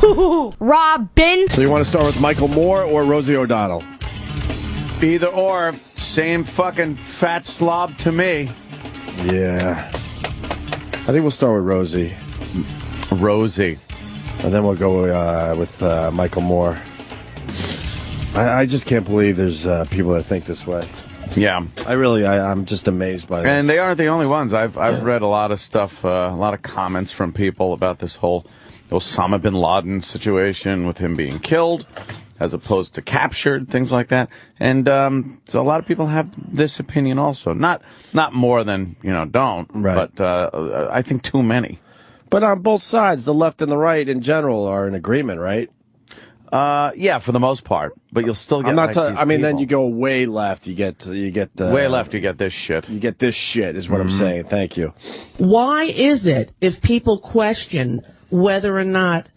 HooHooHooRobin. So you want to start with Michael Moore or Rosie O'Donnell? Either or. Same fucking fat slob to me. Yeah. I think we'll start with Rosie. Rosie. And then we'll go with Michael Moore. I just can't believe there's people that think this way. Yeah. I'm just amazed by this. And they aren't the only ones. I've read a lot of stuff, a lot of comments from people about this whole Osama Bin Laden situation with him being killed as opposed to captured, things like that. And so a lot of people have this opinion also. Not more than, don't, right. But I think too many. But on both sides, the left and the right in general are in agreement, right? Yeah, for the most part. But you'll still get then you go way left, you get way left, you get this shit. You get this shit is what I'm saying. Thank you. Why is it if people question whether or not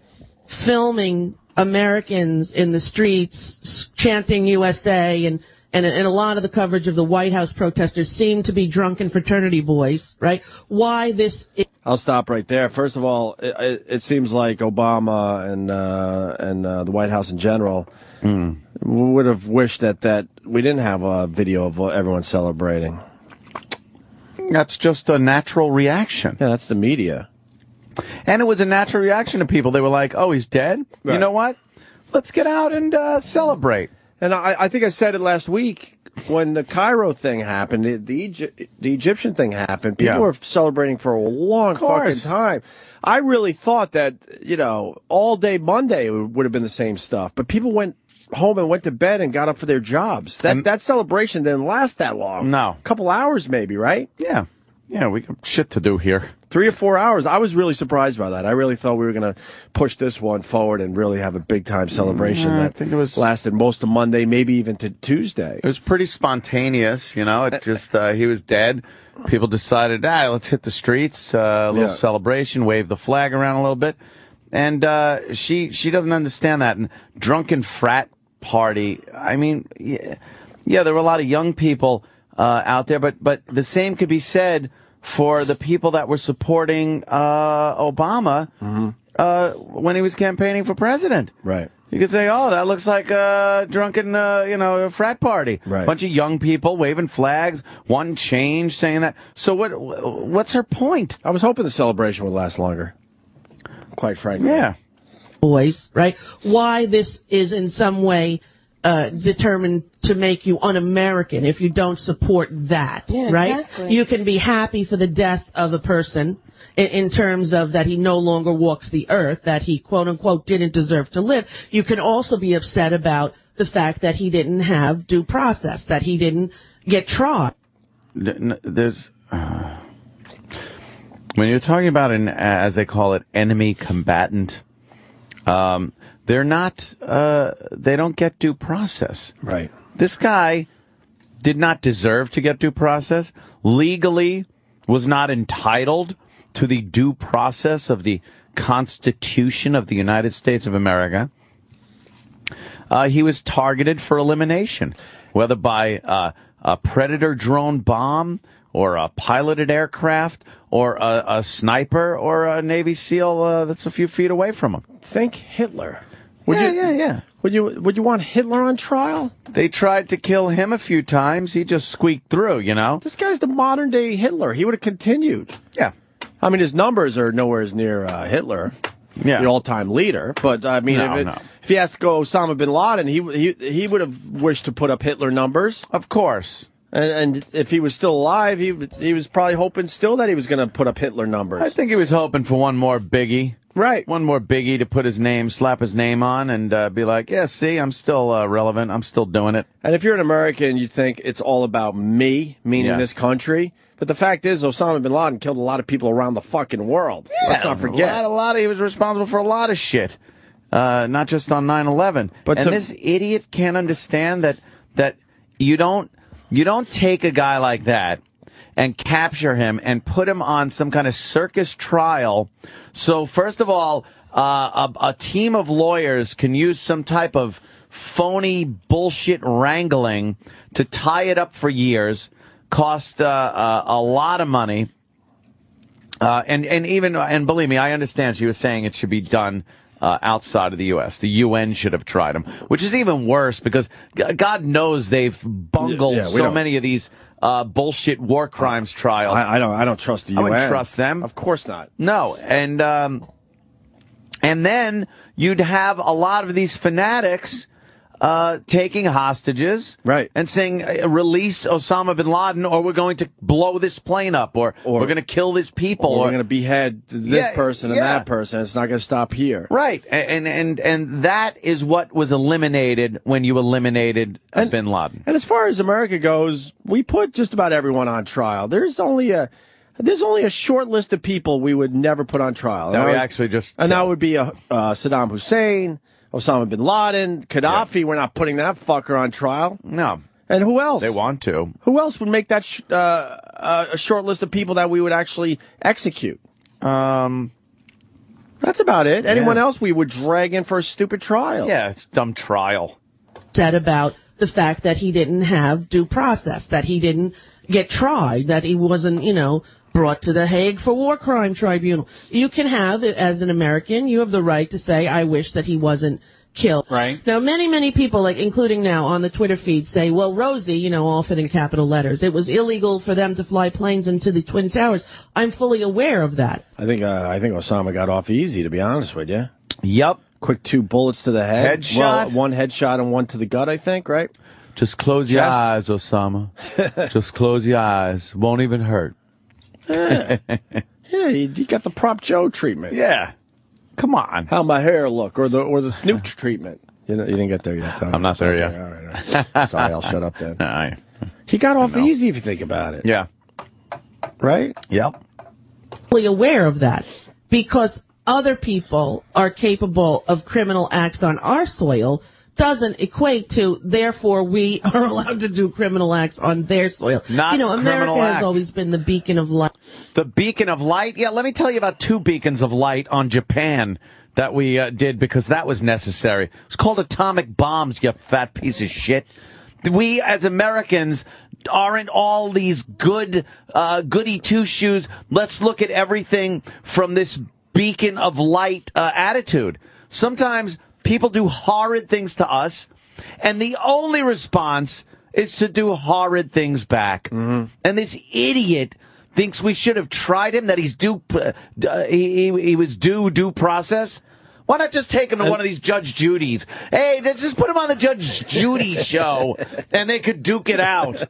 filming Americans in the streets chanting USA and a lot of the coverage of the White House protesters seem to be drunken fraternity boys, right? Why this? I'll stop right there. First of all, it seems like Obama and the White House in general would have wished that we didn't have a video of everyone celebrating. That's just a natural reaction. Yeah, that's the media. And it was a natural reaction to people. They were like, oh, he's dead? Right. You know what? Let's get out and celebrate. And I think I said it last week when the Cairo thing happened, the Egyptian thing happened. People were celebrating for a long fucking time. I really thought that, all day Monday would have been the same stuff. But people went home and went to bed and got up for their jobs. That celebration didn't last that long. No. A couple hours maybe, right? Yeah. Yeah, we got shit to do here. 3 or 4 hours. I was really surprised by that. I really thought we were going to push this one forward and really have a big-time celebration I think it was lasted most of Monday, maybe even to Tuesday. It was pretty spontaneous, It just he was dead. People decided, let's hit the streets, a little celebration, wave the flag around a little bit. And she doesn't understand that. And drunken frat party, I mean, yeah, there were a lot of young people out there, but the same could be said for the people that were supporting Obama when he was campaigning for president. Right. You could say, oh, that looks like a drunken, frat party. Right. Bunch of young people waving flags, one change, saying that. So what's her point? I was hoping the celebration would last longer, quite frankly. Yeah. Boys, right? Why this is in some way determined to make you un-American if you don't support that, right? Exactly. You can be happy for the death of a person in terms of that he no longer walks the earth, that he, quote-unquote, didn't deserve to live. You can also be upset about the fact that he didn't have due process, that he didn't get tried. There's... when you're talking about as they call it, enemy combatant, they're not, they don't get due process. Right. This guy did not deserve to get due process, legally was not entitled to the due process of the Constitution of the United States of America. He was targeted for elimination, whether by a Predator drone bomb or a piloted aircraft or a sniper or a Navy SEAL that's a few feet away from him. Think Hitler. Yeah. Would you want Hitler on trial? They tried to kill him a few times. He just squeaked through, This guy's the modern day Hitler. He would have continued. Yeah. I mean, his numbers are nowhere near Hitler, the all-time leader. But I mean, if he has to go Osama bin Laden, he would have wished to put up Hitler numbers. Of course. And if he was still alive, he was probably hoping still that he was going to put up Hitler numbers. I think he was hoping for one more biggie. Right. One more biggie to slap his name on and be like, yeah, see, I'm still relevant. I'm still doing it. And if you're an American, you think it's all about me, meaning this country. But the fact is, Osama bin Laden killed a lot of people around the fucking world. Yeah, let's not forget. A lot. He was responsible for a lot of shit, not just on 9/11. But this idiot can't understand that you don't take a guy like that and capture him and put him on some kind of circus trial. So first of all, a team of lawyers can use some type of phony bullshit wrangling to tie it up for years, cost a lot of money, and believe me, I understand she was saying it should be done outside of the U.S. The UN should have tried him, which is even worse because God knows they've bungled so many of these bullshit war crimes trials. I don't trust the UN. I wouldn't trust them. Of course not. No, and then you'd have a lot of these fanatics taking hostages, right, and saying, release Osama Bin Laden, or we're going to blow this plane up, or we're going to kill these people, or we're going to behead this person and that person. It's not going to stop here. Right, and that is what was eliminated when you eliminated Bin Laden. And as far as America goes, we put just about everyone on trial. There's only a short list of people we would never put on trial. That would be Saddam Hussein, Osama Bin Laden, Gaddafi. We're not putting that fucker on trial. No. And who else? They want to. Who else would make that a short list of people that we would actually execute? That's about it. Anyone else we would drag in for a stupid trial? Yeah, it's a dumb trial. Said about the fact that he didn't have due process, that he didn't get tried, that he wasn't, brought to The Hague for War Crime Tribunal. You can have, as an American, you have the right to say, I wish that he wasn't killed. Right. Now, many people, including now on the Twitter feed, say, well, Rosie, often in capital letters, it was illegal for them to fly planes into the Twin Towers. I'm fully aware of that. I think Osama got off easy, to be honest with you. Yep. Quick 2 bullets to the head. Headshot. Well, 1 headshot and 1 to the gut, I think, right? Just close your eyes, Osama. Just close your eyes. Won't even hurt. Yeah, you got the Prop Joe treatment. Yeah. Come on. How my hair look, or the Snoop treatment. You didn't get there yet, Tom. I'm not there yet. All right. Sorry, I'll shut up then. He got off easy if you think about it. Yeah. Right? Yep. Fully aware of that because other people are capable of criminal acts on our soil doesn't equate to, therefore, we are allowed to do criminal acts on their soil. America has always been the beacon of light. The beacon of light? Yeah, let me tell you about 2 beacons of light on Japan that we did because that was necessary. It's called atomic bombs, you fat piece of shit. We, as Americans, aren't all these goody two-shoes. Let's look at everything from this beacon of light attitude. Sometimes people do horrid things to us, and the only response is to do horrid things back. Mm-hmm. And this idiot thinks we should have tried him, that he's due process. Why not just take him to one of these Judge Judy's? Hey, let's just put him on the Judge Judy show, and they could duke it out.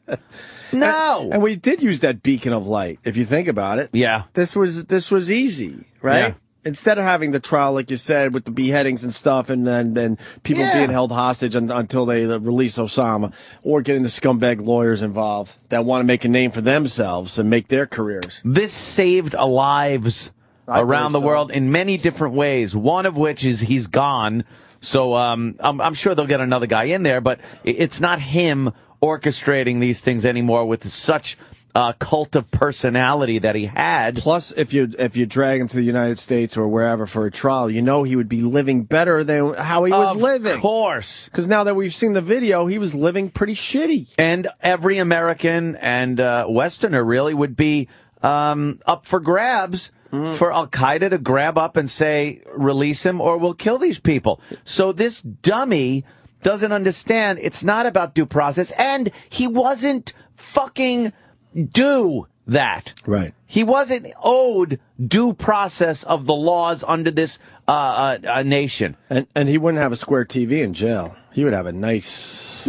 No. And we did use that beacon of light, if you think about it. Yeah. This was easy, right? Yeah. Instead of having the trial, like you said, with the beheadings and stuff, and people being held hostage until they release Osama, or getting the scumbag lawyers involved that want to make a name for themselves and make their careers. This saved lives around the world in many different ways, one of which is he's gone. So I'm sure they'll get another guy in there, but it's not him orchestrating these things anymore with such cult of personality that he had. Plus, if you drag him to the United States or wherever for a trial, he would be living better than how he was living. Of course. Because now that we've seen the video, he was living pretty shitty. And every American and Westerner really would be up for grabs for Al-Qaeda to grab up and say, release him or we'll kill these people. So this dummy doesn't understand it's not about due process, and he wasn't fucking do that. Right. He wasn't owed due process of the laws under this nation. And he wouldn't have a square TV in jail. He would have a nice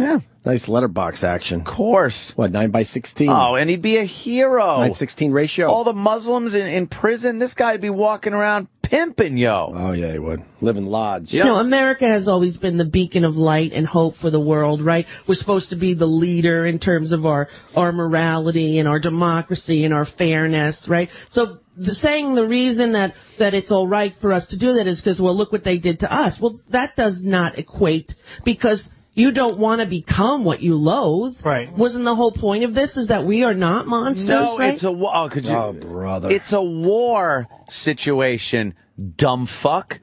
letterbox action. Of course. What, 9:16? Oh, and he'd be a hero. 9:16 ratio. All the Muslims in prison, this guy'd be walking around pimping, yo. Oh, yeah, he would. Live in lodge. America has always been the beacon of light and hope for the world, right? We're supposed to be the leader in terms of our morality and our democracy and our fairness, right? So saying the reason that it's all right for us to do that is because, well, look what they did to us. Well, that does not equate, because you don't want to become what you loathe. Right. Wasn't the whole point of this is that we are not monsters, No, right? it's a war. Oh, brother. It's a war situation, dumb fuck.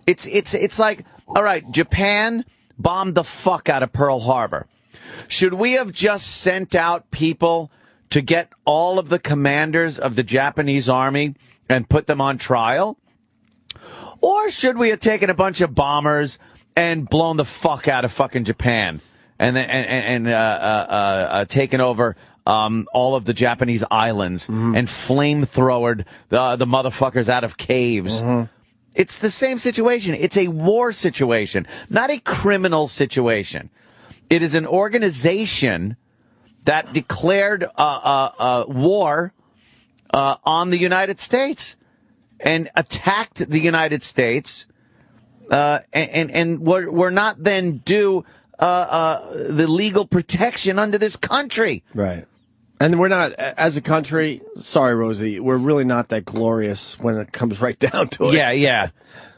It's like, all right, Japan bombed the fuck out of Pearl Harbor. Should we have just sent out people to get all of the commanders of the Japanese army and put them on trial? Or should we have taken a bunch of bombers and blown the fuck out of fucking Japan and taken over all of the Japanese islands and flamethrowered the motherfuckers out of caves? It's the same situation. It's a war situation, not a criminal situation. It is an organization that declared war on the United States and attacked the United States, and we're not then due the legal protection under this country. Right. And we're not, as a country, sorry, Rosie, we're really not that glorious when it comes right down to it. Yeah.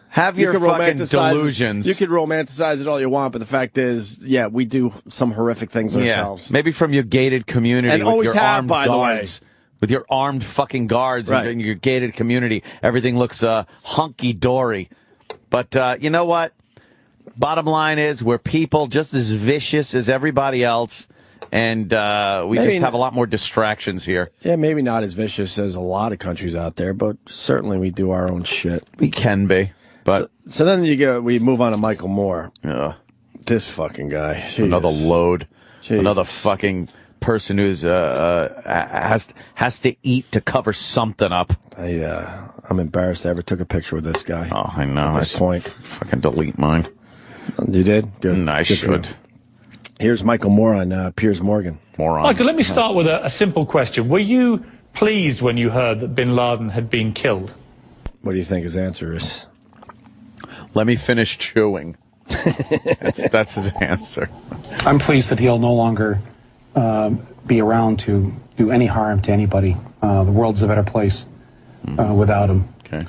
Have your fucking delusions. You can romanticize it all you want, but the fact is, yeah, we do some horrific things ourselves. Maybe from your gated community and with always your have, armed by guards. The way. With your armed fucking guards in your gated community, everything looks hunky-dory. But you know what? Bottom line is, we're people just as vicious as everybody else, and we just have a lot more distractions here. Yeah, maybe not as vicious as a lot of countries out there, but certainly we do our own shit. We can be. But so then we move on to Michael Moore. This fucking guy. Jesus. Another load. Jesus. Another fucking person who's has to eat to cover something up. I'm embarrassed I ever took a picture with this guy. Oh, I know. At this point. Fucking delete mine. You did? Good. No, I should. Here's Michael Moore on Piers Morgan. Michael, let me start with a simple question. Were you pleased when you heard that Bin Laden had been killed? What do you think his answer is? Let me finish chewing. That's his answer. I'm pleased that he'll no longer be around to do any harm to anybody. The world's a better place without him. Okay.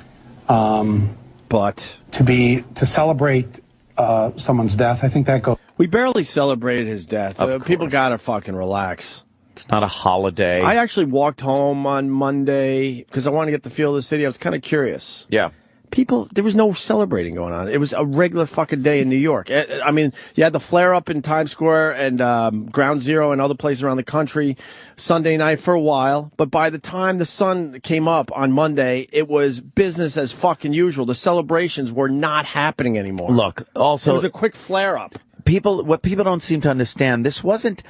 But to celebrate someone's death, I think that goes. We barely celebrated his death. People gotta fucking relax. It's not a holiday. I actually walked home on Monday because I wanted to get the feel of the city. I was kind of curious. Yeah. There was no celebrating going on. It was a regular fucking day in New York. I mean, you had the flare up in Times Square and Ground Zero and other places around the country Sunday night for a while. But by the time the sun came up on Monday, it was business as fucking usual. The celebrations were not happening anymore. Look, also, it was a quick flare up. What people don't seem to understand, this wasn't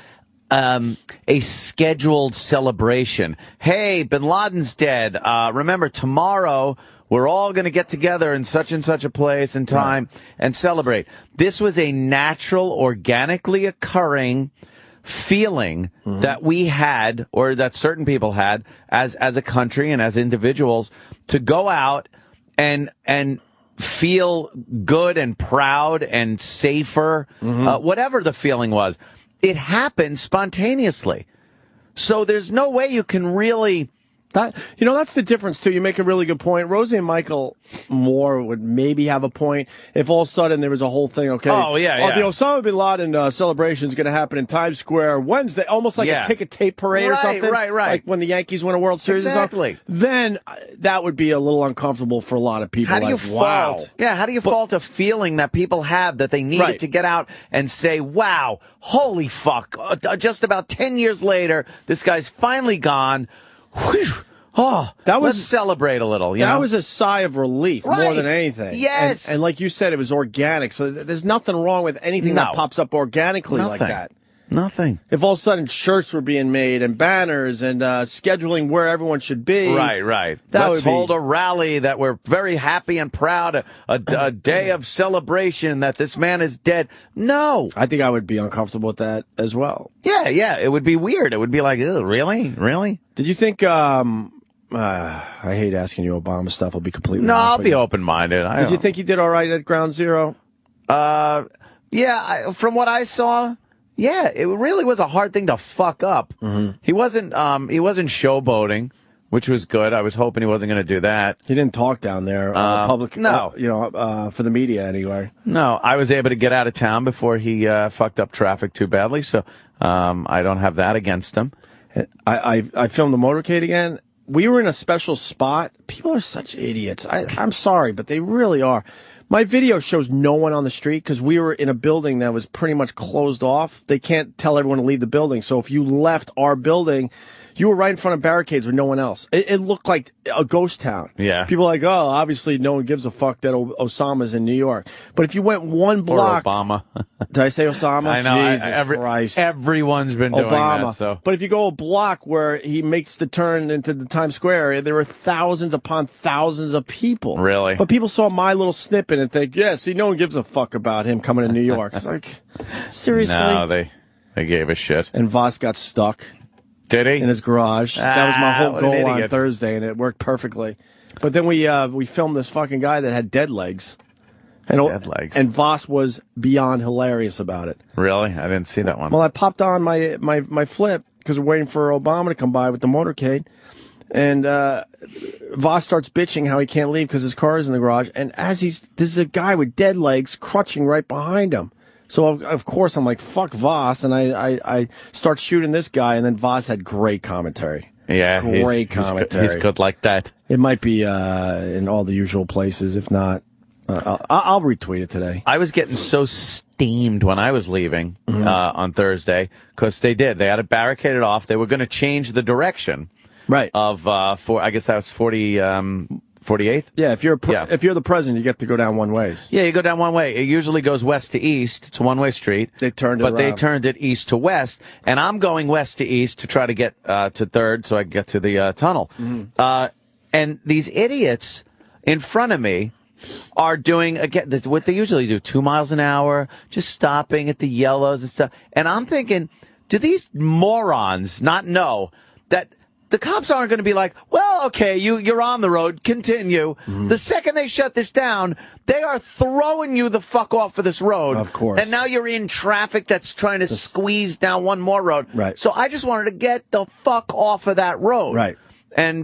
a scheduled celebration. Hey, Bin Laden's dead. Remember, tomorrow we're all going to get together in such and such a place and time and celebrate. This was a natural, organically occurring feeling that we had, or that certain people had, as a country and as individuals, to go out and feel good and proud and safer, whatever the feeling was. It happened spontaneously. So there's no way you can really... that's the difference, too. You make a really good point. Rosie and Michael Moore would maybe have a point if all of a sudden there was a whole thing, okay? Oh, yeah. The Osama Bin Laden celebration is going to happen in Times Square Wednesday, almost like a ticket tape parade or something. Right. Like when the Yankees win a World Series exactly. or something. Then that would be a little uncomfortable for a lot of people. How do you fault? Yeah, how do you fault a feeling that people have that they needed to get out and say, wow, holy fuck, just about 10 years later, this guy's finally gone. Whew. Oh, let's celebrate a little. That was a sigh of relief more than anything. Yes. And like you said, it was organic. So there's nothing wrong with anything that pops up organically like that. Nothing. If all of a sudden shirts were being made and banners and scheduling where everyone should be. Right. Let's hold a rally that we're very happy and proud, a day of celebration that this man is dead. No. I think I would be uncomfortable with that as well. Yeah. It would be weird. It would be like, really? Did you think... I hate asking you Obama stuff. I'll be completely honest. I'll be open-minded. Did you think he did all right at Ground Zero? Yeah, from what I saw, yeah, it really was a hard thing to fuck up. He wasn't showboating, which was good. I was hoping he wasn't going to do that. He didn't talk down there public. No, for the media anyway. No, I was able to get out of town before he fucked up traffic too badly, so I don't have that against him. I filmed the motorcade again. We were in a special spot. People are such idiots. I'm sorry, but they really are. My video shows no one on the street because we were in a building that was pretty much closed off. They can't tell everyone to leave the building. So if you left our building, you were right in front of barricades with no one else. It looked like a ghost town. Yeah. People are like, oh, obviously no one gives a fuck that Osama's in New York. But if you went one block. Or Obama. Did I say Osama? I know. Jesus Christ. Everyone's been doing that. So. But if you go a block where he makes the turn into the Times Square area, there were thousands upon thousands of people. Really? But people saw my little snippet and think, yeah, see, no one gives a fuck about him coming to New York. It's like, seriously? No, they gave a shit. And Voss got stuck. Did he? In his garage. That was my whole goal on idiot. Thursday, and it worked perfectly. But then we filmed this fucking guy that had dead legs. Dead legs. And Voss was beyond hilarious about it. Really? I didn't see that one. Well, I popped on my flip because we're waiting for Obama to come by with the motorcade. And Voss starts bitching how he can't leave because his car is in the garage. And this is a guy with dead legs crutching right behind him. So, of course, I'm like, fuck Voss, and I start shooting this guy, and then Voss had great commentary. Yeah, great commentary. He's good like that. It might be in all the usual places. If not, I'll retweet it today. I was getting so steamed when I was leaving on Thursday, because they had it barricaded off. They were going to change the direction of, I guess that was 48th? Yeah, if you're the president, you get to go down one ways. Yeah, you go down one way. It usually goes west to east. It's a one-way street. They turned it But around. they turned it east to west, and I'm going west to east to try to get to 3rd so I can get to the tunnel. And these idiots in front of me are doing, again, what they usually do, 2 miles an hour, just stopping at the yellows and stuff. And I'm thinking, do these morons not know that the cops aren't going to be like, well, okay, you're on the road, continue. The second they shut this down, they are throwing you the fuck off of this road. Of course. And now you're in traffic that's trying to squeeze down one more road. Right. So I just wanted to get the fuck off of that road. Right. And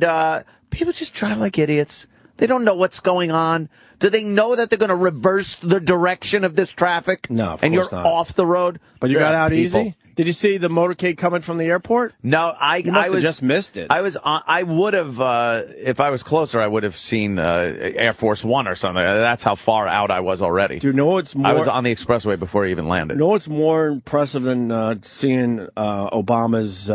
people just drive like idiots. They don't know what's going on. Do they know that they're going to reverse the direction of this traffic? No, of and course you're not. off the road? But you got out people. easy? Did you see the motorcade coming from the airport? No, I just missed it. I would have, if I was closer, I would have seen Air Force One or something. That's how far out I was already. Do you know what's more? I was on the expressway before I even landed. You know what's more impressive than seeing Obama's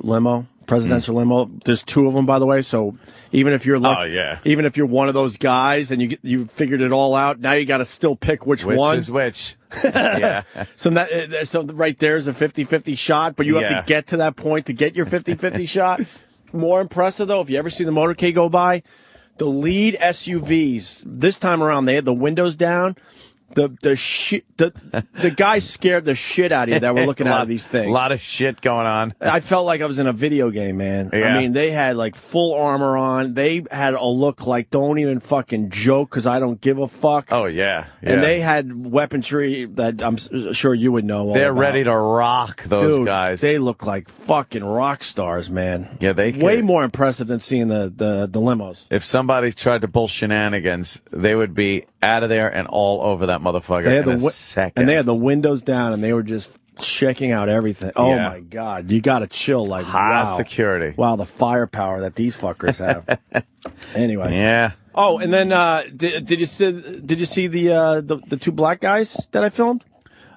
limo? Presidential limo. There's 2 of them, by the way. So even if you're even if you're one of those guys and you figured it all out, now you got to still pick which one is which. Yeah. So right there's a 50-50 shot, but you have to get to that point to get your 50-50 shot. More impressive though, if you ever see the motorcade go by, the lead SUVs this time around they had the windows down. The guy scared the shit out of you that were looking out of these things. A lot of shit going on. I felt like I was in a video game, man. Yeah. I mean, they had like full armor on. They had a look like don't even fucking joke because I don't give a fuck. Oh, yeah. And they had weaponry that I'm sure you would know all They're about. ready to rock, those guys. They look like fucking rock stars, man. Yeah, way more impressive than seeing the limos. If somebody tried to pull shenanigans, they would be out of there and all over that motherfucker in a second. And they had the windows down, and they were just checking out everything. Oh, my God. You got to chill. Like, high wow. security. Wow, the firepower that these fuckers have. Anyway. Yeah. Oh, and then did you see the 2 black guys that I filmed?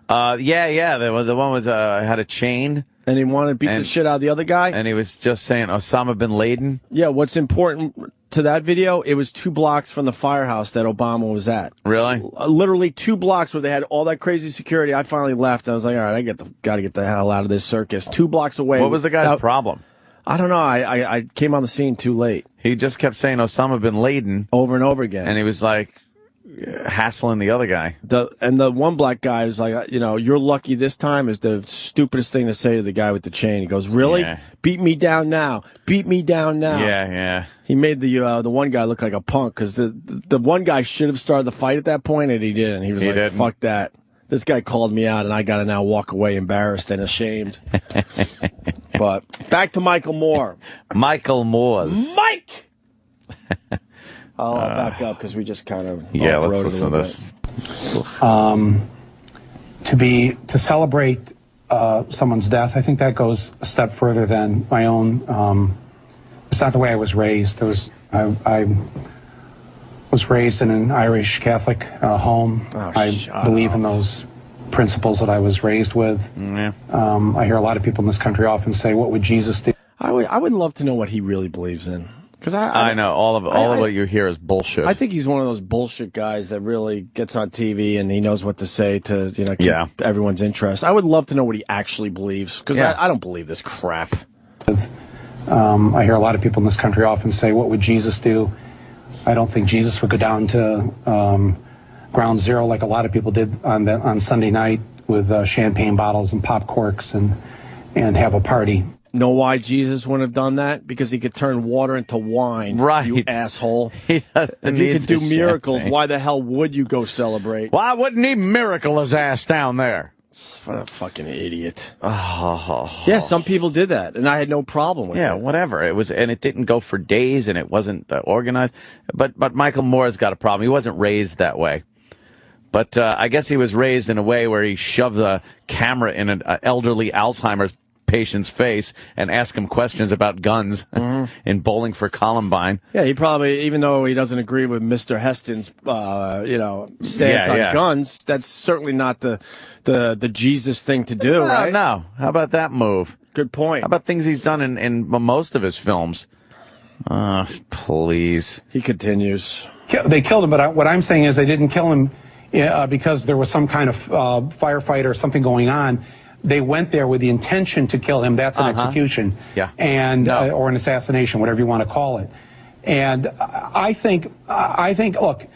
Yeah. The one was had a chain. And he wanted to beat the shit out of the other guy. And he was just saying Osama Bin Laden. Yeah, what's important to that video, it was 2 blocks from the firehouse that Obama was at. Really? Literally 2 blocks where they had all that crazy security. I finally left. I was like, all right, got to get the hell out of this circus. 2 blocks away. What was the guy's problem? I don't know. I came on the scene too late. He just kept saying Osama Bin Laden. Over and over again. And he was like hassling the other guy. The one black guy was like, you're lucky this time is the stupidest thing to say to the guy with the chain. He goes, really? Yeah. Beat me down now. Beat me down now. Yeah. He made the one guy look like a punk because the one guy should have started the fight at that point and he didn't. He was like, fuck that. This guy called me out and I got to now walk away embarrassed and ashamed. But back to Michael Moore. Michael Moore's. Mike! I'll back up because we just kind of let's listen to this. To celebrate someone's death, I think that goes a step further than my own. It's not the way I was raised. was raised in an Irish Catholic home. I believe in those principles that I was raised with. Yeah. I hear a lot of people in this country often say, what would Jesus do? I would love to know what he really believes in. Because I know all of what you hear is bullshit. I think he's one of those bullshit guys that really gets on TV and he knows what to say to keep everyone's interest. I would love to know what he actually believes because I don't believe this crap. I hear a lot of people in this country often say, what would Jesus do? I don't think Jesus would go down to ground zero like a lot of people did on Sunday night with champagne bottles and pop corks and have a party. Know why Jesus wouldn't have done that? Because he could turn water into wine. Right. You asshole. If he could do miracles, why the hell would you go celebrate? Why wouldn't he miracle his ass down there? What a fucking idiot. Oh. Yeah, some people did that, and I had no problem with it. Yeah, whatever. And it didn't go for days, and it wasn't organized. But Michael Moore's got a problem. He wasn't raised that way. But I guess he was raised in a way where he shoved a camera in an elderly Alzheimer's patient's face and ask him questions about guns in Bowling for Columbine. Yeah, he probably, even though he doesn't agree with Mr. Heston's, stance on guns, that's certainly not the Jesus thing to do, right? No. How about that move? Good point. How about things he's done in most of his films? Please. He continues. They killed him, but what I'm saying is they didn't kill him because there was some kind of firefight or something going on. They went there with the intention to kill him. That's an execution, and or an assassination, whatever you want to call it. And I think, look,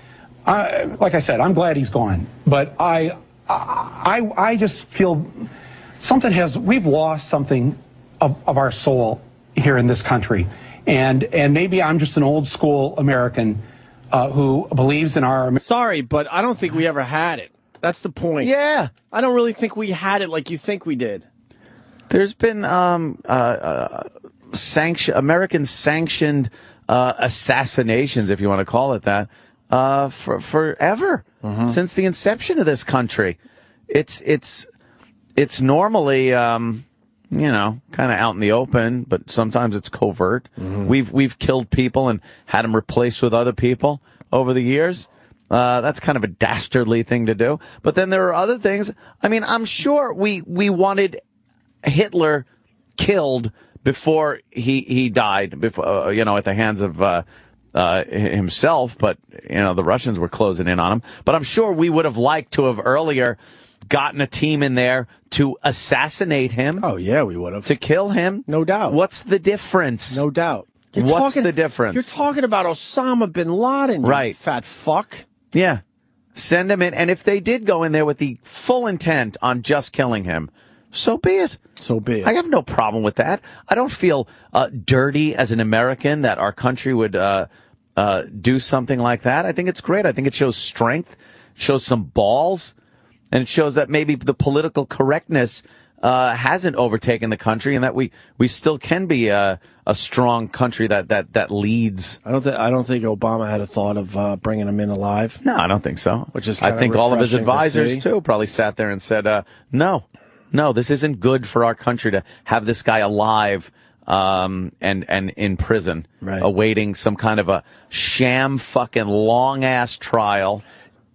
like I said, I'm glad he's gone. But I just feel we've lost something of our soul here in this country, and maybe I'm just an old school American who believes in our. Sorry, but I don't think we ever had it. That's the point. Yeah. I don't really think we had it like you think we did. There's been American-sanctioned assassinations, if you want to call it that, for forever, since the inception of this country. It's normally, kind of out in the open, but sometimes it's covert. We've killed people and had them replaced with other people over the years. That's kind of a dastardly thing to do. But then there are other things. I mean, I'm sure we wanted Hitler killed before he died, before at the hands of himself. But the Russians were closing in on him. But I'm sure we would have liked to have earlier gotten a team in there to assassinate him. Oh yeah, we would have. To kill him, no doubt. What's the difference? No doubt. What's the difference? You're talking about Osama Bin Laden, you fat fuck. Yeah. Send him in. And if they did go in there with the full intent on just killing him, so be it. So be it. I have no problem with that. I don't feel dirty as an American that our country would do something like that. I think it's great. I think it shows strength, shows some balls, and it shows that maybe the political correctness hasn't overtaken the country, and that we still can be a strong country that leads. I don't think Obama had a thought of bringing him in alive. No, I don't think so. Which is I think all of his advisors too probably sat there and said, no, this isn't good for our country to have this guy alive and in prison, awaiting some kind of a sham fucking long ass trial.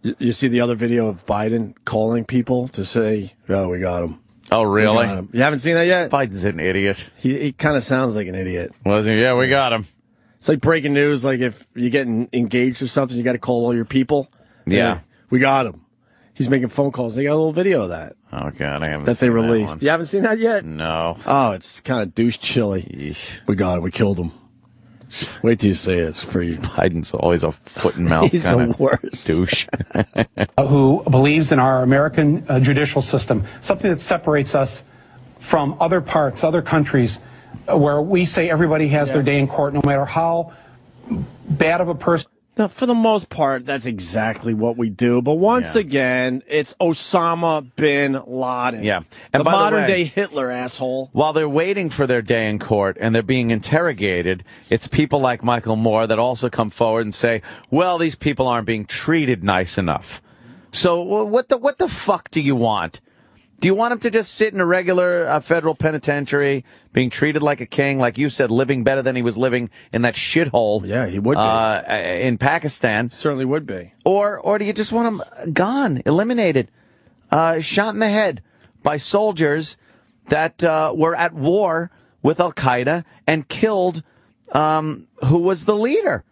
You see the other video of Biden calling people to say, "Oh, we got him." Oh, really? You haven't seen that yet? Biden's an idiot. He kind of sounds like an idiot. Was he? Yeah, we got him. It's like breaking news, like if you're getting engaged or something, you got to call all your people. Yeah. We got him. He's making phone calls. They got a little video of that. Oh, God, I haven't that seen they released. That one. You haven't seen that yet? No. Oh, it's kind of douche chilly. Yeesh. We got him. We killed him. Wait till you say it. It's free. Biden's always a foot and mouth He's kind the worst. Douche. Who believes in our American judicial system, something that separates us from other parts, other countries, where we say everybody has their day in court, no matter how bad of a person. Now, for the most part, that's exactly what we do. But once again, it's Osama Bin Laden. Yeah. And the modern-day Hitler, asshole. While they're waiting for their day in court and they're being interrogated, it's people like Michael Moore that also come forward and say, well, these people aren't being treated nice enough. So what the fuck do you want? Do you want him to just sit in a regular federal penitentiary, being treated like a king, like you said, living better than he was living in that shithole? Yeah, he would be. In Pakistan. Certainly would be. Or do you just want him gone, eliminated, shot in the head by soldiers that were at war with Al-Qaeda and killed who was the leader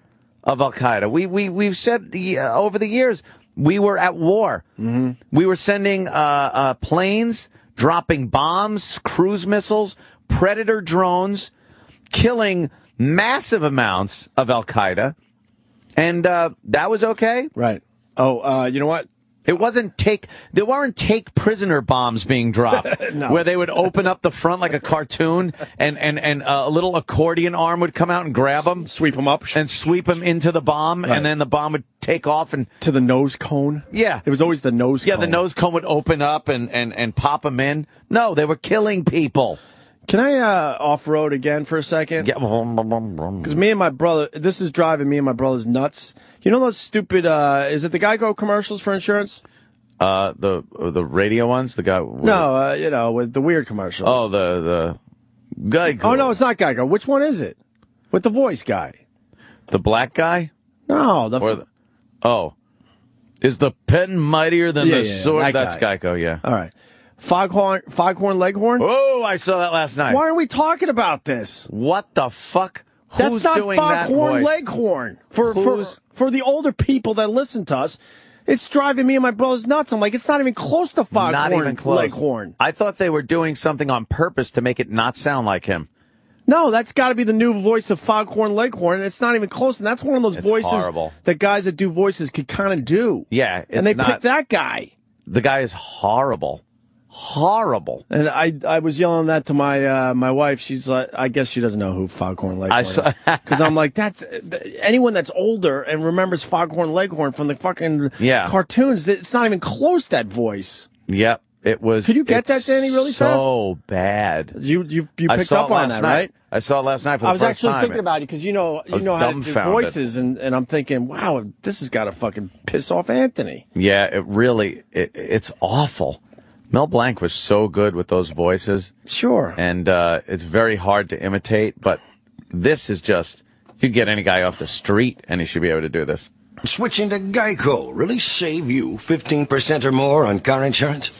of Al-Qaeda? We've said over the years, we were at war. Mm-hmm. We were sending planes, dropping bombs, cruise missiles, Predator drones, killing massive amounts of Al-Qaeda. And that was okay? Right. Oh, you know what? It wasn't there weren't take prisoner bombs being dropped no. Where they would open up the front like a cartoon and a little accordion arm would come out and grab them. Sweep them up. And sweep them into the bomb. Right. And then the bomb would take off and... To the nose cone? Yeah. It was always the nose cone. Yeah, the nose cone would open up and pop them in. No, they were killing people. Can I off-road again for a second? Yeah. Because me and my brother, this is driving me and my brother's nuts. You know those stupid, is it the Geico commercials for insurance? The radio ones? The guy? No, with the weird commercials. Oh, the Geico. Oh, no, it's not Geico. Which one is it? With the voice guy. The black guy? No. Is the pen mightier than the sword? That's guy. Geico, yeah. All right. Foghorn, leghorn? Oh, I saw that last night. Why aren't we talking about this? What the fuck? That's not doing foghorn, that leghorn. For the older people that listen to us, it's driving me and my brothers nuts. I'm like, it's not even close to foghorn, not even close. leghorn. I thought they were doing something on purpose to make it not sound like him. No, that's got to be the new voice of foghorn, leghorn. It's not even close, and that's one of those voices horrible. that guys that do voices could kind of do. Yeah, and they picked that guy. The guy is horrible. Horrible. And I was yelling that to my wife. She's like, I guess she doesn't know who Foghorn Leghorn is. Because I'm like, that's anyone that's older and remembers Foghorn Leghorn from the fucking cartoons. It's not even close, that voice. Yep, it was. Could you get that, Danny, really fast? So bad. You picked up on that, right? I saw it last night for the first time. I was actually thinking about it because you know how to do voices, and I'm thinking, wow, this has got to fucking piss off Anthony. Yeah, it's awful. Mel Blanc was so good with those voices. Sure. And it's very hard to imitate, but this is just, you get any guy off the street and he should be able to do this. Switching to Geico really save you 15% or more on car insurance?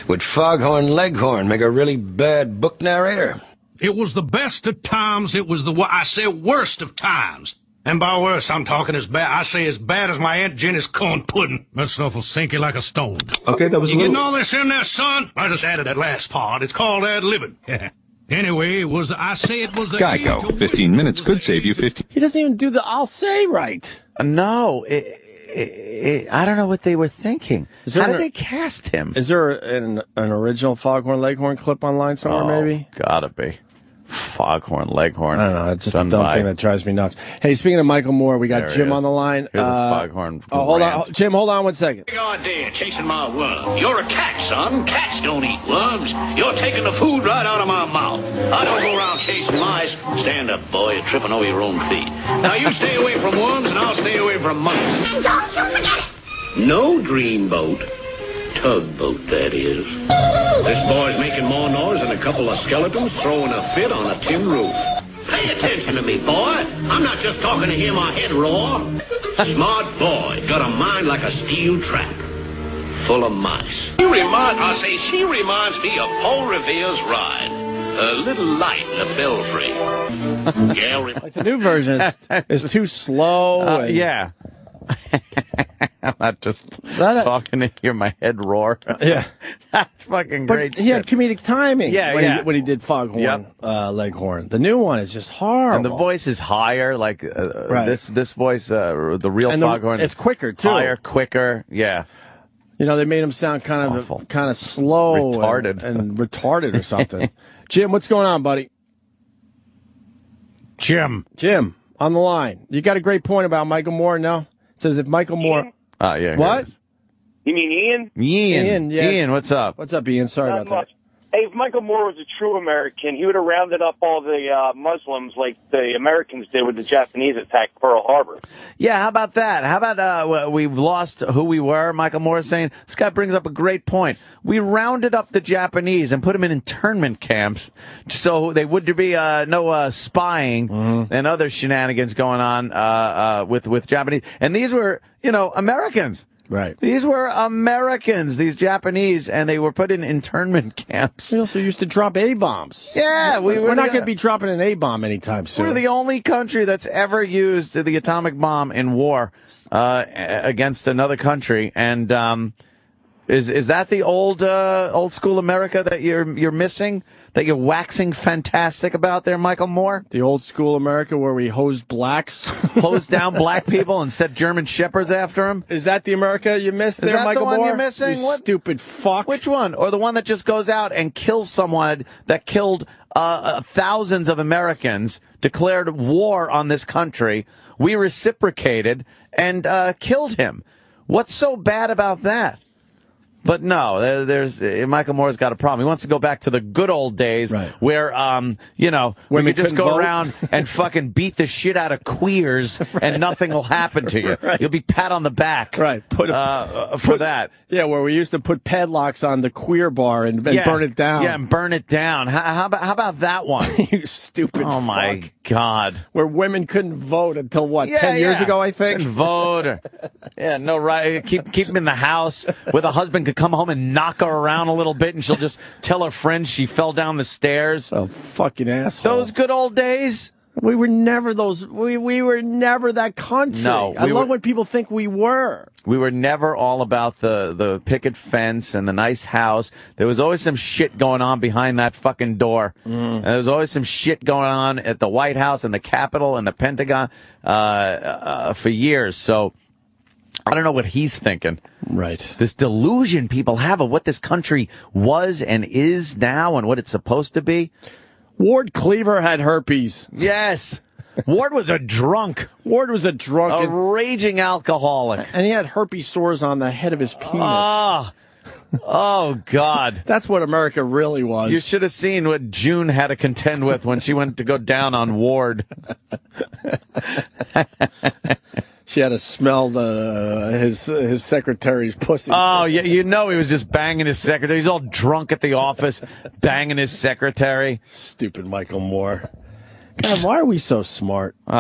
Would Foghorn Leghorn make a really bad book narrator? It was the best of times. It was worst of times. And by worst, I'm talking as bad as my Aunt Jenny's corn pudding. That stuff will sink you like a stone. Okay, that was getting all this in there, son? I just added that last part. It's called ad-libbing. Anyway, it was the Geico. 15 minutes could save you 50. He doesn't even do the I'll say right. No, I don't know what they were thinking. How did they cast him? Is there an original Foghorn Leghorn clip online somewhere, maybe? Gotta be. Foghorn, Leghorn. I don't know. It's just a dumb thing that drives me nuts. Hey, speaking of Michael Moore, we got Jim on the line. Foghorn. Hold on. Jim, hold on 1 second. Big idea chasing my worm. You're a cat, son. Cats don't eat worms. You're taking the food right out of my mouth. I don't go around chasing mice. Stand up, boy. You're tripping over your own feet. Now you stay away from worms, and I'll stay away from mice. And don't you forget it. No dreamboat. Tugboat, that is. This boy's making more noise than a couple of skeletons throwing a fit on a tin roof. Pay attention to me, boy. I'm not just talking to hear my head roar. Smart boy, got a mind like a steel trap. Full of mice. She reminds me of Paul Revere's ride. A little light in the belfry. Like the new version is too slow. Yeah. I'm not just talking to hear my head roar. Yeah. That's fucking great. But he had comedic timing when he did Foghorn Leghorn. The new one is just horrible. And the voice is higher, like this voice, the real Foghorn. It's quicker, too. Higher, quicker, yeah. You know, they made him sound kind of slow. Retarded. And retarded or something. Jim, what's going on, buddy? Jim, on the line. You got a great point about Michael Moore, no? It says if Michael Moore... yeah. What? You mean Ian? Ian, yeah. Ian, what's up? What's up, Ian? Sorry about that. Hey, if Michael Moore was a true American, he would have rounded up all the Muslims like the Americans did with the Japanese attack Pearl Harbor. Yeah, how about that? How about we've lost who we were? Michael Moore is saying, this guy brings up a great point. We rounded up the Japanese and put them in internment camps so they would be no spying and other shenanigans going on with Japanese. And these were, Americans. Right. These were Americans, these Japanese, and they were put in internment camps. We also used to drop A-bombs. Yeah. We're not going to be dropping an A-bomb anytime soon. We're the only country that's ever used the atomic bomb in war against another country. And is that the old school America that you're missing? That you're waxing fantastic about there, Michael Moore? The old school America where we hosed blacks? Hosed down black people and set German shepherds after them? Is that the America you missed there, Michael Moore? Is that the one you're missing? You stupid fuck. Which one? Or the one that just goes out and kills someone that killed thousands of Americans, declared war on this country. We reciprocated and killed him. What's so bad about that? But no, there's Michael Moore's got a problem. He wants to go back to the good old days where, we could just go around and fucking beat the shit out of queers and nothing will happen to you. You'll be pat on the back. Right. For that. Yeah, where we used to put padlocks on the queer bar and burn it down. Yeah, and burn it down. How about that one? You stupid fuck. My God. Where women couldn't vote until, 10 years ago, I think? Couldn't vote. No right. Keep them in the house where the husband could come home and knock her around a little bit and she'll just tell her friends she fell down the stairs. Oh, fucking asshole. Those good old days? We were never we were never that country. No. I love when people think we were. We were never all about the picket fence and the nice house. There was always some shit going on behind that fucking door. And there was always some shit going on at the White House and the Capitol and the Pentagon for years. So I don't know what he's thinking. Right. This delusion people have of what this country was and is now and what it's supposed to be. Ward Cleaver had herpes. Yes. Ward was a drunk. Ward was a drunk. A raging alcoholic. And he had herpes sores on the head of his penis. Oh, God. That's what America really was. You should have seen what June had to contend with when she went to go down on Ward. She had to smell his secretary's pussy. Oh, yeah, he was just banging his secretary. He's all drunk at the office, banging his secretary. Stupid Michael Moore. God, why are we so smart? Oh,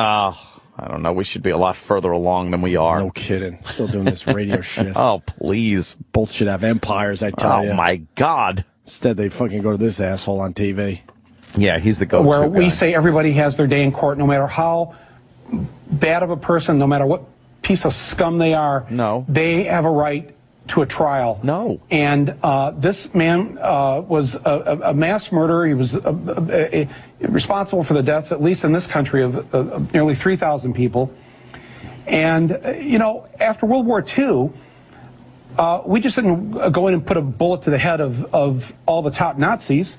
I don't know. We should be a lot further along than we are. No kidding. Still doing this radio shit. Oh, please. Both should have empires, I tell you. Oh, my God. Instead, they fucking go to this asshole on TV. Yeah, he's the go-to Where guy. we say everybody has their day in court, no matter how bad of a person, no matter what piece of scum they are. No. They have a right to a trial. No. And this man was a mass murderer. He was responsible for the deaths, at least in this country, of nearly 3,000 people. And, after World War II, we just didn't go in and put a bullet to the head of all the top Nazis.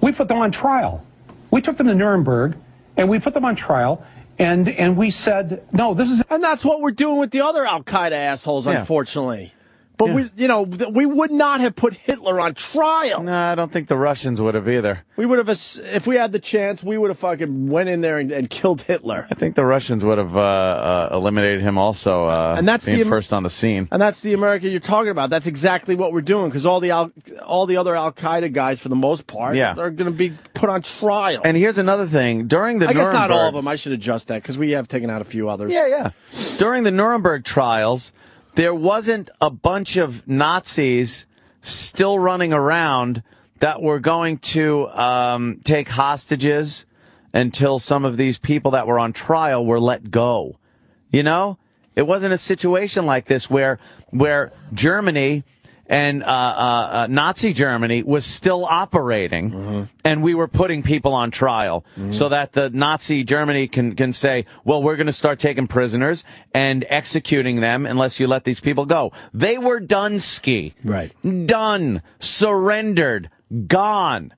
We put them on trial. We took them to Nuremberg, and we put them on trial. And we said, no, this is... And that's what we're doing with the other Al-Qaeda assholes, unfortunately. But we would not have put Hitler on trial. No, I don't think the Russians would have either. We would have, if we had the chance, we would have fucking went in there and killed Hitler. I think the Russians would have eliminated him also, and that's being first on the scene. And that's the America you're talking about. That's exactly what we're doing, because all the other Al-Qaeda guys, for the most part, are going to be put on trial. And here's another thing. During the I guess not all of them. I should adjust that, because we have taken out a few others. Yeah. During the Nuremberg trials, there wasn't a bunch of Nazis still running around that were going to take hostages until some of these people that were on trial were let go. It wasn't a situation like this where Germany and Nazi Germany was still operating, and we were putting people on trial so that the Nazi Germany can say, well, we're going to start taking prisoners and executing them unless you let these people go. They were done, ski. Right. Done. Surrendered. Gone.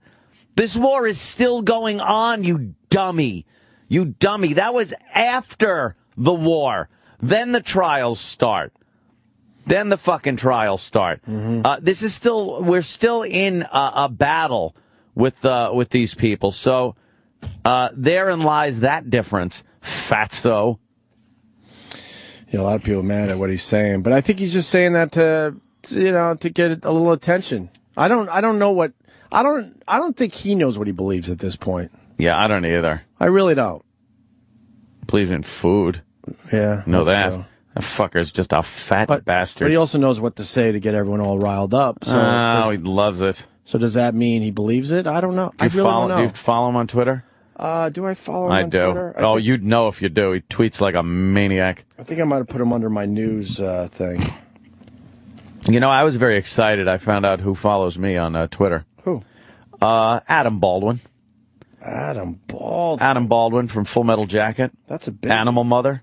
This war is still going on, you dummy. You dummy. That was after the war. Then the trials start. Then the fucking trials start. This is we're still in a battle with these people. So therein lies that difference, fatso. A lot of people are mad at what he's saying, but I think he's just saying that to get a little attention. I don't think he knows what he believes at this point. Yeah, I don't either. I really don't. Believe in food. Yeah. Know that. True. That fucker's just a fat bastard. But he also knows what to say to get everyone all riled up. So he loves it. So does that mean he believes it? I don't know. I really don't know. Do you follow him on Twitter? Do I follow him on Twitter? Oh, you'd know if you do. He tweets like a maniac. I think I might have put him under my news thing. I was very excited. I found out who follows me on Twitter. Who? Adam Baldwin. Adam Baldwin. Adam Baldwin from Full Metal Jacket. That's a big Animal Mother.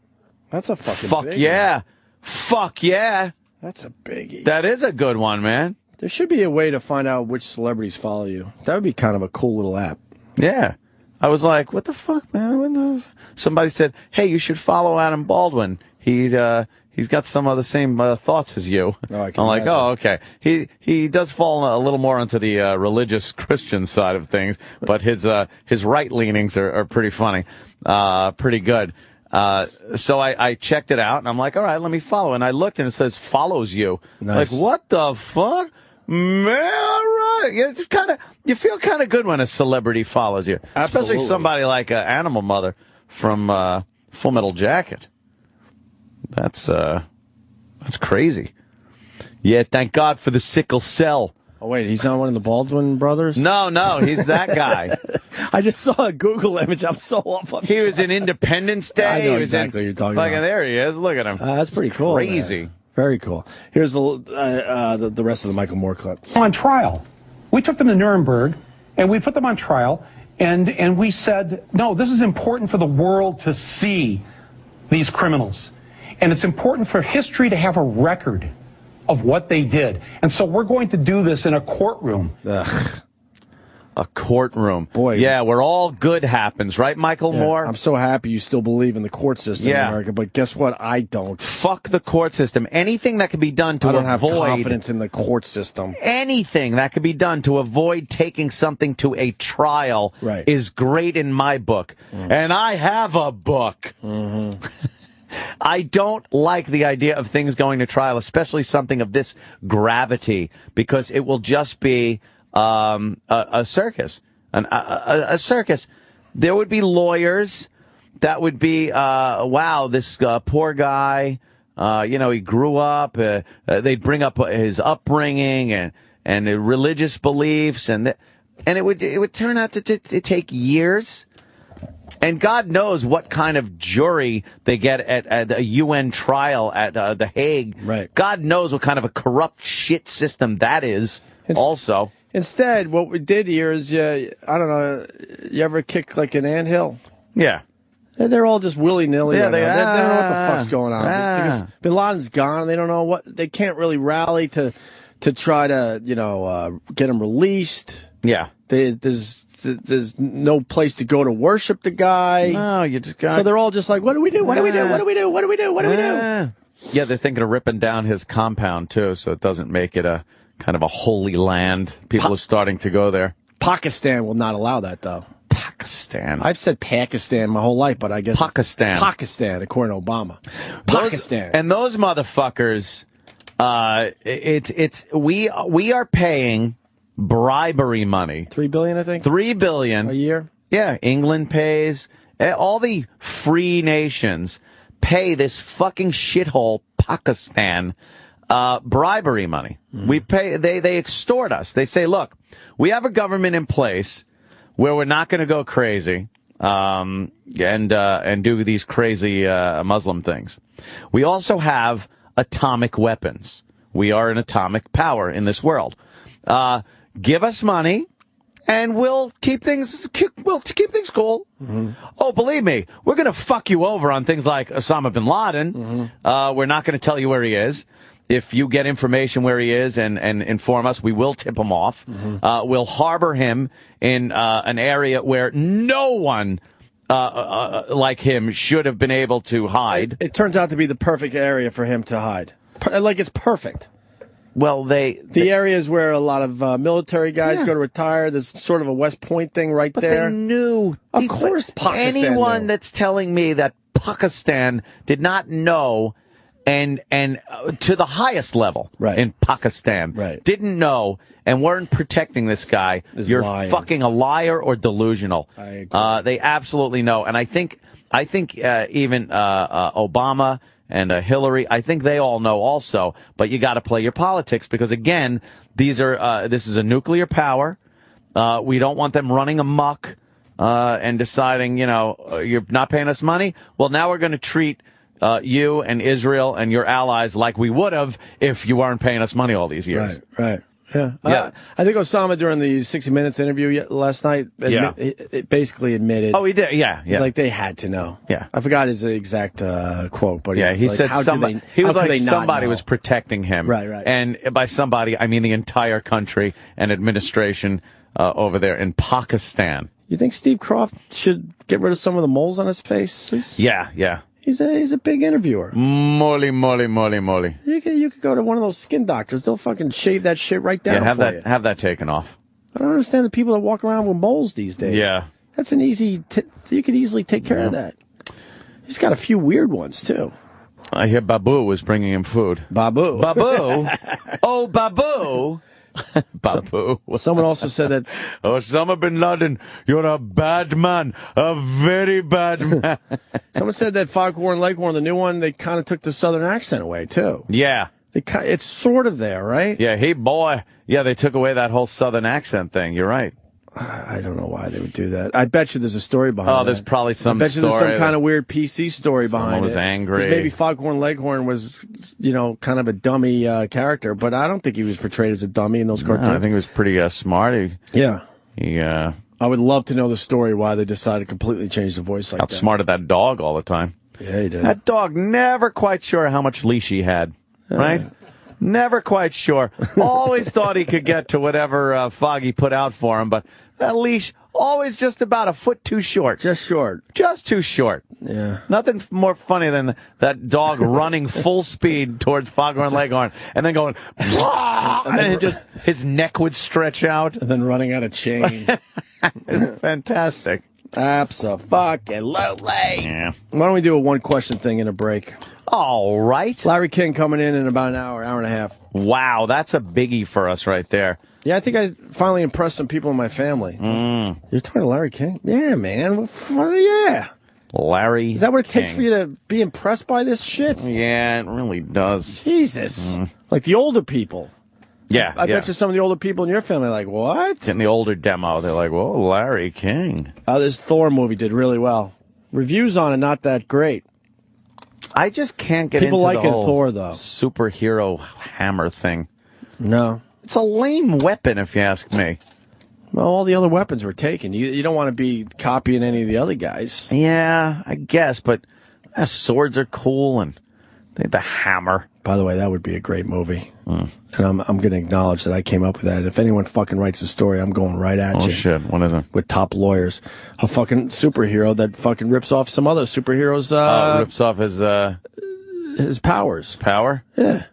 That's a fucking Fuck biggie. yeah. Fuck yeah. That's a biggie. That is a good one, man. There should be a way to find out which celebrities follow you. That would be kind of a cool little app. Yeah. I was like, what the fuck, man? Somebody said, hey, you should follow Adam Baldwin. He's got some of the same thoughts as you. I'm like, oh, okay. He does fall a little more onto the religious Christian side of things, but his right leanings are pretty funny, pretty good. So I checked it out, and I'm like, all right, let me follow. And I looked, and it says follows you. Nice. Like, what the fuck? Man, all right. You feel kind of good when a celebrity follows you. Absolutely. Especially somebody like Animal Mother from Full Metal Jacket. That's crazy. Yeah, thank God for the sickle cell. Oh, wait, he's not one of the Baldwin brothers? No, he's that guy. I just saw a Google image. I'm so off on He was in Independence Day. I know exactly what you're talking about. There he is. Look at him. That's pretty cool. Crazy. Man. Very cool. Here's the rest of the Michael Moore clip. On trial. We took them to Nuremberg, and we put them on trial, and we said, no, this is important for the world to see these criminals. And it's important for history to have a record of what they did. And so we're going to do this in a courtroom. Ugh. A courtroom. Boy. Yeah, where all good happens, right, Michael Moore? I'm so happy you still believe in the court system in America, but guess what? I don't. Fuck the court system. Anything that can be done to I don't avoid... have confidence in the court system. Anything that can be done to avoid taking something to a trial is great in my book. And I have a book. I don't like the idea of things going to trial, especially something of this gravity, because it will just be a circus. A circus. There would be lawyers that would be, wow, this poor guy, he grew up, they'd bring up his upbringing and religious beliefs, and it would turn out to take years. And God knows what kind of jury they get at a UN trial at The Hague. Right. God knows what kind of a corrupt shit system that is also. Instead, what we did here is, I don't know, you ever kick like an anthill? Yeah. They're all just willy-nilly right now. They don't know what the fuck's going on. Because Bin Laden's gone. They don't know what, they can't really rally to try to, get him released. Yeah. There's no place to go to worship the guy. No, you just got... So they're all just like, what do we do? What do we do? What do we do? What do we do? What do we do? Yeah, they're thinking of ripping down his compound, too, so it doesn't make it a kind of a holy land. People are starting to go there. Pakistan will not allow that, though. Pakistan. I've said Pakistan my whole life, but I guess Pakistan, according to Obama. Pakistan. And those motherfuckers, we are paying bribery money. $3 billion, I think. $3 billion a year. Yeah, England pays. All the free nations pay this fucking shithole Pakistan bribery money. We pay. They extort us. They say, look, we have a government in place where we're not going to go crazy and do these crazy Muslim things. We also have atomic weapons. We are an atomic power in this world. Give us money, and we'll keep things cool. Oh, believe me, we're going to fuck you over on things like Osama Bin Laden. We're not going to tell you where he is. If you get information where he is and inform us, we will tip him off. We'll harbor him in an area where no one like him should have been able to hide. It turns out to be the perfect area for him to hide. Like it's perfect. Well, the areas where a lot of military guys go to retire, there's sort of a West Point thing right there. They knew. Of course, Pakistan anyone knew. that's telling me that Pakistan did not know, and to the highest level in Pakistan, didn't know and weren't protecting this guy, you're lying. fucking a liar or delusional. I agree. They absolutely know, and I think even Obama and Hillary, I think they all know also, but you got to play your politics because, again, this is a nuclear power. We don't want them running amok and deciding, you're not paying us money. Well, now we're going to treat you and Israel and your allies like we would have if you weren't paying us money all these years. Right. Yeah. I think Osama, during the 60 Minutes interview last night, it basically admitted. Oh, he did? Yeah. He's like, they had to know. Yeah. I forgot his exact quote, but he said somebody, somebody was protecting him. Right. And by somebody, I mean the entire country and administration over there in Pakistan. You think Steve Croft should get rid of some of the moles on his face? Yeah. He's a big interviewer. Moly. You could go to one of those skin doctors. They'll fucking shave that shit right down for you. Have that taken off. I don't understand the people that walk around with moles these days. Yeah. That's an easy... you could easily take care of that. He's got a few weird ones, too. I hear Babu was bringing him food. Babu? Oh, Babu! Babu. Someone also said that... Osama Bin Laden, you're a bad man. A very bad man. Someone said that Foghorn Leghorn, the new one, they kind of took the southern accent away, too. Yeah. It's sort of there, right? Yeah, hey, boy. Yeah, they took away that whole southern accent thing. You're right. I don't know why they would do that. I bet you there's a story behind it. Oh, there's probably some story. I bet you there's some kind of weird PC story behind it. Someone was angry. Maybe Foghorn Leghorn was, kind of a dummy character, but I don't think he was portrayed as a dummy in those cartoons. I think he was pretty smart. I would love to know the story why they decided to completely change the voice like that. Outsmarted that dog all the time. Yeah, he did. That dog never quite sure how much leash he had, right? Never quite sure. Always thought he could get to whatever Foggy put out for him, but that leash always just about a foot too short. Just too short. Yeah. Nothing more funny than that dog running full speed towards Foghorn Leghorn and then going, and his neck would stretch out. And then running out of chain. It's fantastic. Abso-fucking-lutely. Yeah. Why don't we do a one-question thing in a break? All right. Larry King coming in about an hour and a half. Wow, that's a biggie for us right there. Yeah, I think I finally impressed some people in my family. You're talking to Larry King? Yeah, man. Yeah. Larry Is that what it King. takes for you to be impressed by this shit? Yeah, it really does. Jesus. Like the older people. Yeah, I bet you some of the older people in your family are like, what? In the older demo, they're like, whoa, Larry King. This Thor movie did really well. Reviews on it, not that great. I just can't get people into like the whole Thor, though. Superhero hammer thing. No. It's a lame weapon, if you ask me. Well, all the other weapons were taken. You don't want to be copying any of the other guys. Yeah, I guess, but swords are cool, and the hammer. By the way, that would be a great movie. And I'm going to acknowledge that I came up with that. If anyone fucking writes a story, I'm going right at you. Oh, shit. What is it? With top lawyers. A fucking superhero that fucking rips off some other superheroes. Rips off his powers. Power? Yeah.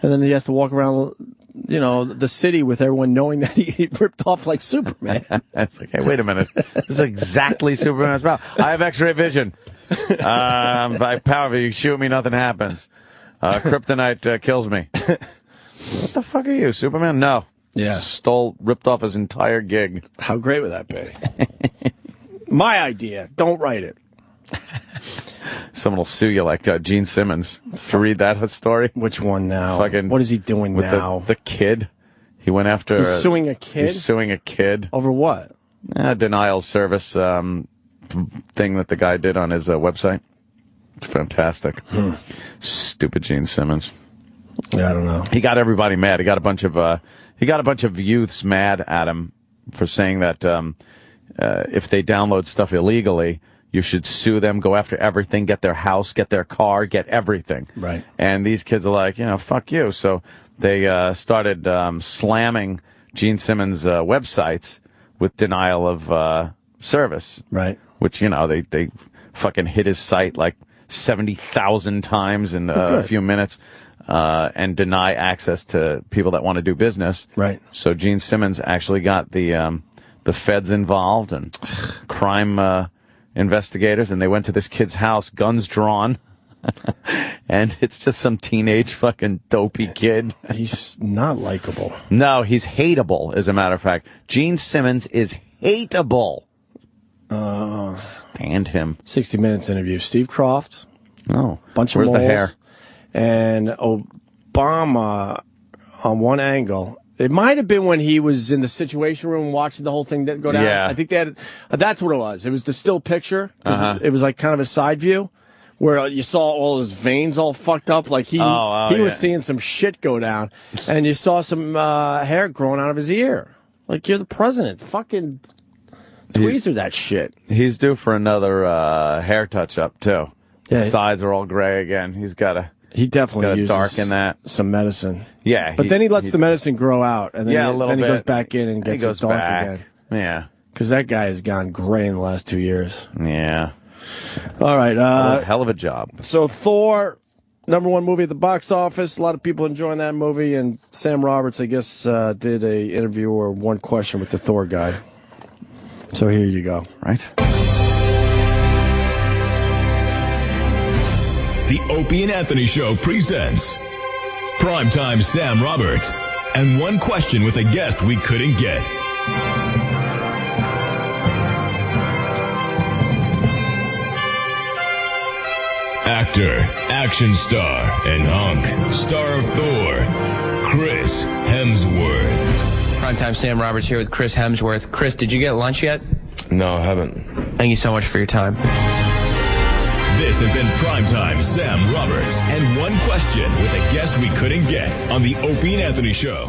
And then he has to walk around, the city with everyone knowing that he ripped off like Superman. That's like, hey, wait a minute. This is exactly Superman's power. I have X-ray vision. By power, if you shoot me, nothing happens. Kryptonite kills me. What the fuck are you, Superman? No. Yeah. Ripped off his entire gig. How great would that be? My idea. Don't write it. Someone will sue you like Gene Simmons to read that story. Which one now? Fucking, what is he doing with now? The kid. He went after... He's suing a kid? He's suing a kid. Over what? Denial service thing that the guy did on his website. It's fantastic. Stupid Gene Simmons. Yeah, I don't know. He got everybody mad. He got a bunch of youths mad at him for saying that if they download stuff illegally, you should sue them, go after everything, get their house, get their car, get everything. Right. And these kids are like, fuck you. So they started slamming Gene Simmons' websites with denial of service. Right. Which, they fucking hit his site like 70,000 times in a few minutes. and deny access to people that want to do business. Right. So Gene Simmons actually got the feds involved and crime investigators, and they went to this kid's house, guns drawn. And it's just some teenage fucking dopey kid. He's not likable. No, he's hateable, as a matter of fact. Gene Simmons is hateable. Stand him. 60 Minutes interview. Steve Croft. Oh. Bunch of Where's moles, the hair? And Obama on one angle. It might have been when he was in the Situation Room watching the whole thing go down. Yeah. I think that's what it was. It was the still picture. It was like kind of a side view where you saw all his veins all fucked up. Like he was seeing some shit go down. And you saw some hair growing out of his ear. Like, you're the president. Fucking tweezer that shit. He's due for another hair touch-up, too. Yeah. His sides are all gray again. He's got to... He definitely uses darken that. Some medicine. Yeah. But then he lets the medicine grow out, and then, he goes back in and gets it dark again. Yeah. Because that guy has gone gray in the last 2 years. Yeah. All right. Hell of a job. So Thor, #1 movie at the box office. A lot of people enjoying that movie, and Sam Roberts, I guess, did a interview or one question with the Thor guy. So here you go. Right. The Opie and Anthony Show presents Primetime Sam Roberts and one question with a guest we couldn't get. Actor, action star, and hunk, star of Thor, Chris Hemsworth. Primetime Sam Roberts here with Chris Hemsworth. Chris, did you get lunch yet? No, I haven't. Thank you so much for your time. This has been Primetime Sam Roberts and one question with a guest we couldn't get on the Opie and Anthony Show.